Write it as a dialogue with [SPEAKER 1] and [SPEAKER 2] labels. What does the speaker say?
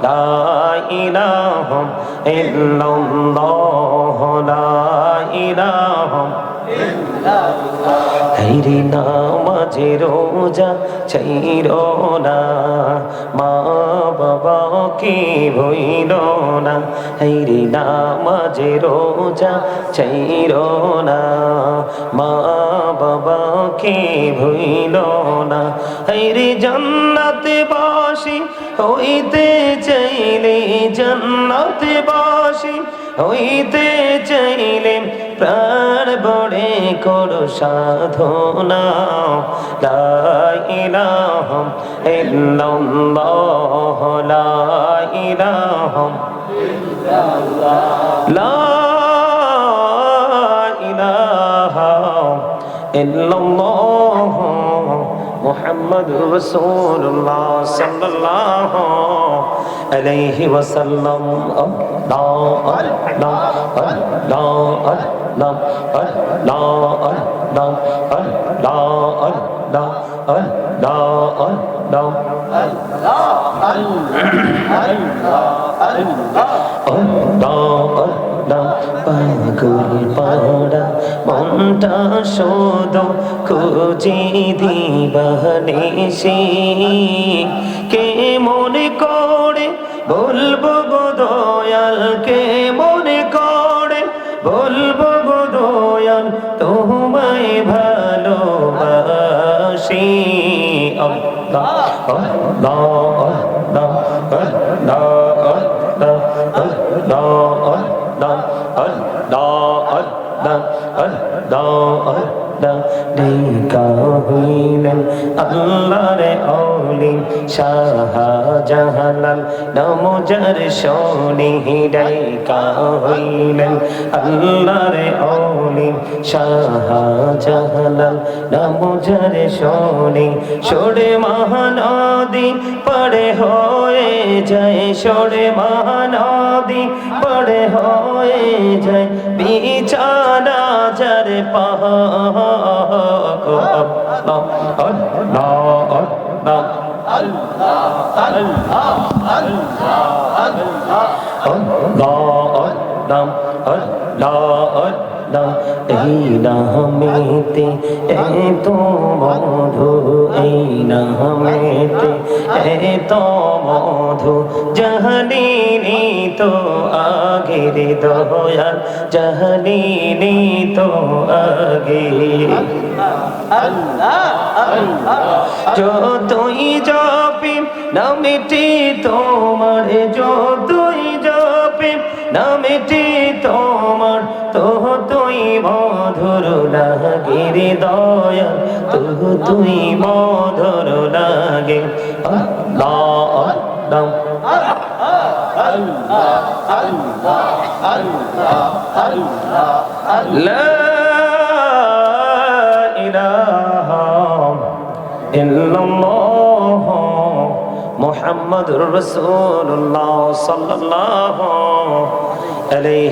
[SPEAKER 1] লা ইলাহা ইল্লাল্লাহ লা ইলাহা হায়রে নামাজে রোজা ছাইরো না মা বাবাকে ভুইল না হায়রে নামাজে রোজা ছাইরো না মা বাবাকে ভুইল না হায়রে জান্নাতে বাসি হইতে চাইলে জান্নাতে বাসি হইতে চাইলে প্রাণ বড়ে করো সাধনা লা ইলাহা ইল্লাল্লাহ লা ইলাহা লা ইলাহা ইল্লাল্লাহ মুহাম্মাদুর রাসূলুল্লাহ সাল্লাল্লাহু আলাইহি ওয়াসাল্লাম আল্লাহ আল্লাহ আল্লাহ আল্লাহ আল্লাহ আল্লাহ আল্লাহ আল্লাহ আল্লাহ পাগল পাড়া মনটা শোধ খুঁজে দিবানিসি কে মনে করে বলবো গো দয়াল কে মনে করে বলবো গো দয়াল তোমায় ভালোবাসি আল্লাহ আল্লাহ আল্লাহ আল্লাহ আল্লাহ আল্লাহ দেখা হইলেন আল্লাহর ওলি শাহজাহালাল নমজার শোনি দেখা হইলেন আল্লাহর ওলি শাহজাহালাল নমজার শোনি সরে মহানদী পড়ে হয়ে যায় সরে মহানদী পড়ে হয়ে যায় বিছানা যার পাক আল্লাহ আল্লাহ আল্লাহ এই নামেতে এত মধু এই নামেতে এত মধু জাহানিনি তো আগের দয়াল জাহানিনি তো আগে যতই জপি নামেটি তোমার যতই জপি নামেটি তোমার তুই মধুর লাগে রে দয়াল তুই মধুর লাগে আল্লাহ আল্লাহ আল্লাহ আল্লাহ আল্লাহ আল্লাহ লা ইলাহা ইল্লাল্লাহ মুহাম্মাদুর রাসূলুল্লাহ সাল্লাল্লাহু আলাইহি